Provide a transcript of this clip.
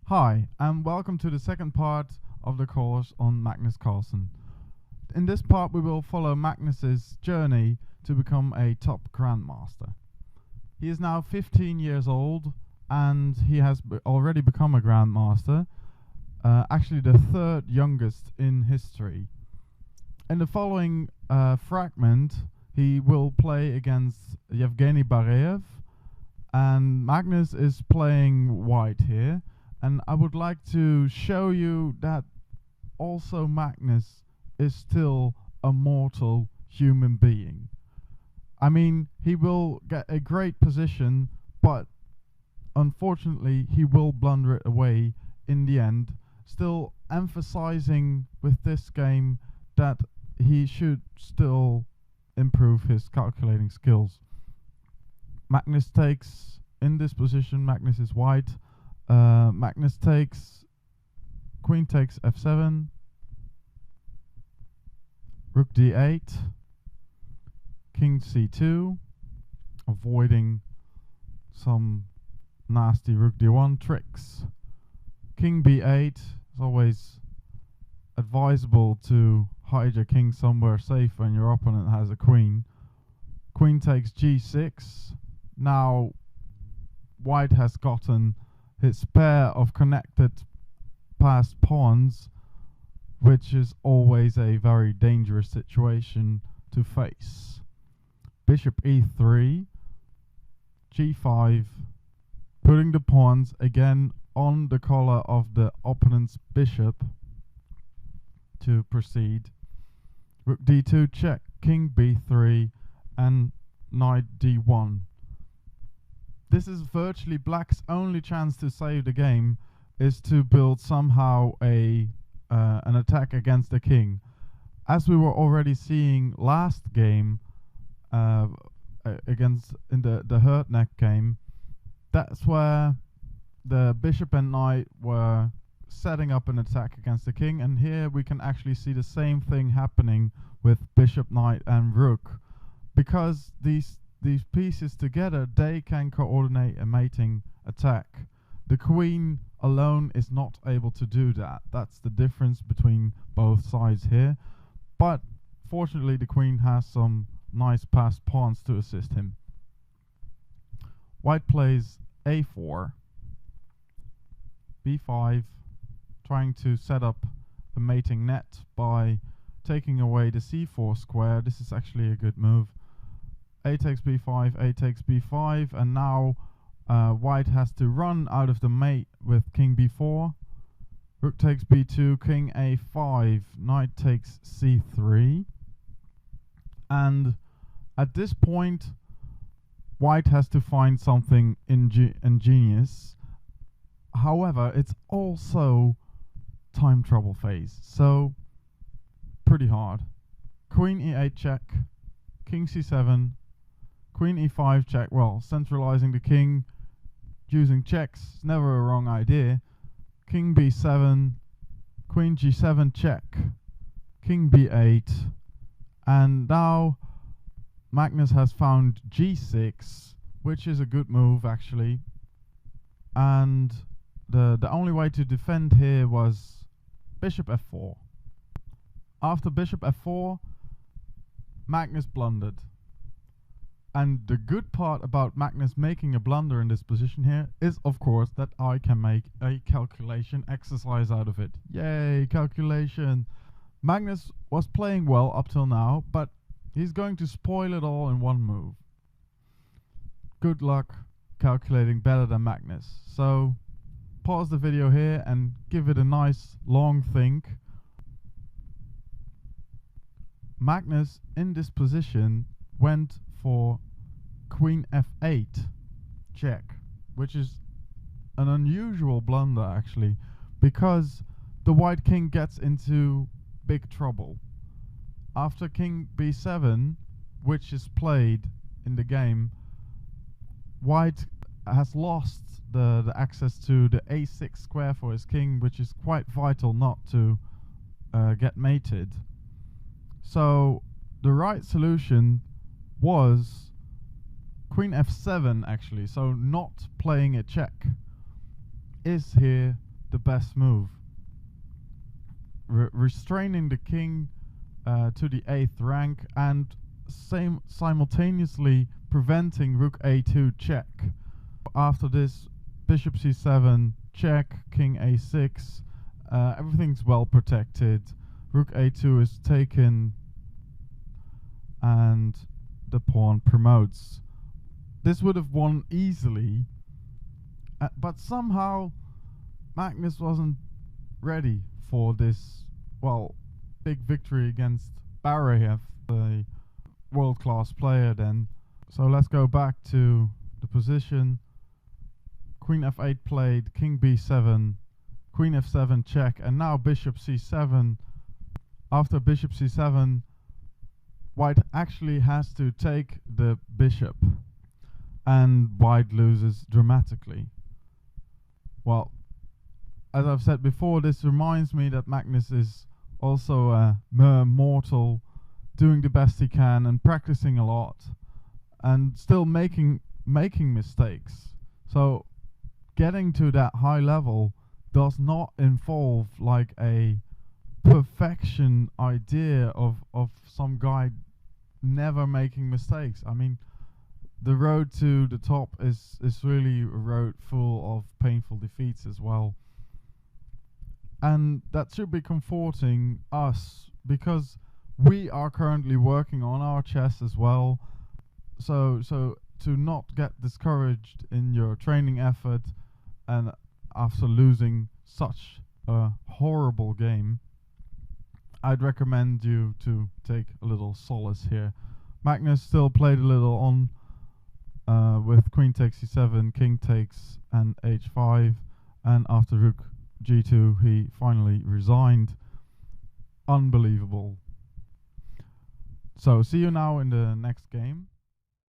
Hi, and welcome to the second part of the course on Magnus Carlsen. In this part we will follow Magnus's journey to become a top grandmaster. He is now 15 years old and he has already become a grandmaster, actually the third youngest in history. In the following fragment he will play against Yevgeny Bareyev, and Magnus is playing white here. And I would like to show you that also Magnus is still a mortal human being. I mean, he will get a great position, but unfortunately he will blunder it away in the end, still emphasizing with this game that he should still improve his calculating skills. Magnus takes, in this position, Magnus is white. Magnus takes, queen takes f7, rook d8, king c2, avoiding some nasty rook d1 tricks. King b8 is always advisable to hide your king somewhere safe when your opponent has a queen. Queen takes g6. Now white has gotten his pair of connected passed pawns, which is always a very dangerous situation to face. Bishop e3, g5, putting the pawns again on the collar of the opponent's bishop to proceed. Rook d2 check, king b3, and knight d1. This is virtually black's only chance to save the game, is to build somehow an attack against the king. As we were already seeing last game against in the 𝐎𝐻𝐻𝐾𝐽 game, that's where the bishop and knight were setting up an attack against the king, and here we can actually see the same thing happening with bishop, knight and rook, because these pieces together, they can coordinate a mating attack. The queen alone is not able to do that. That's the difference between both sides here. But fortunately the queen has some nice passed pawns to assist him. White plays a4, b5, trying to set up a mating net by taking away the c4 square. This is actually a good move. A takes b5, a takes b5, and now white has to run out of the mate with king b4. Rook takes b2, king a5, knight takes c3. And at this point, white has to find something ingenious. However, it's also time trouble phase, so pretty hard. Queen e8 check, king c7, queen e5 check. Well, centralizing the king using checks, never a wrong idea. King b7, queen g7 check, king b8, and now Magnus has found g6, which is a good move actually. And the only way to defend here was bishop f4. After bishop f4, Magnus blundered. And the good part about Magnus making a blunder in this position here is, of course, that I can make a calculation exercise out of it. Yay, calculation! Magnus was playing well up till now, but he's going to spoil it all in one move. Good luck calculating better than Magnus. So, pause the video here and give it a nice long think. Magnus, in this position, went for queen f8 check, which is an unusual blunder actually, because the white king gets into big trouble. After king b7, which is played in the game, white has lost the access to the a6 square for his king, which is quite vital not to get mated. So the right solution was queen f7 actually, so not playing a check is here the best move. Restraining the king to the 8th rank and simultaneously preventing rook a2 check. After this, bishop c7 check, king a6, everything's well protected. Rook a2 is taken and the pawn promotes. This would have won easily, but somehow Magnus wasn't ready for this, well, big victory against Barayev, the world-class player then. So let's go back to the position. Queen f8 played, king b7, queen f7 check, and now bishop c7. After bishop c7, white actually has to take the bishop, and white loses dramatically. Well, as I've said before, this reminds me that Magnus is also a mere mortal, doing the best he can and practicing a lot, and still making mistakes. So getting to that high level does not involve like a perfection idea of some guy never making mistakes. I mean, the road to the top is really a road full of painful defeats as well. And that should be comforting us, because we are currently working on our chess as well. So to not get discouraged in your training effort, and after losing such a horrible game, I'd recommend you to take a little solace here. Magnus still played a little on with queen takes c7, king takes, and h5, and after rook g2 he finally resigned. Unbelievable. So see you now in the next game.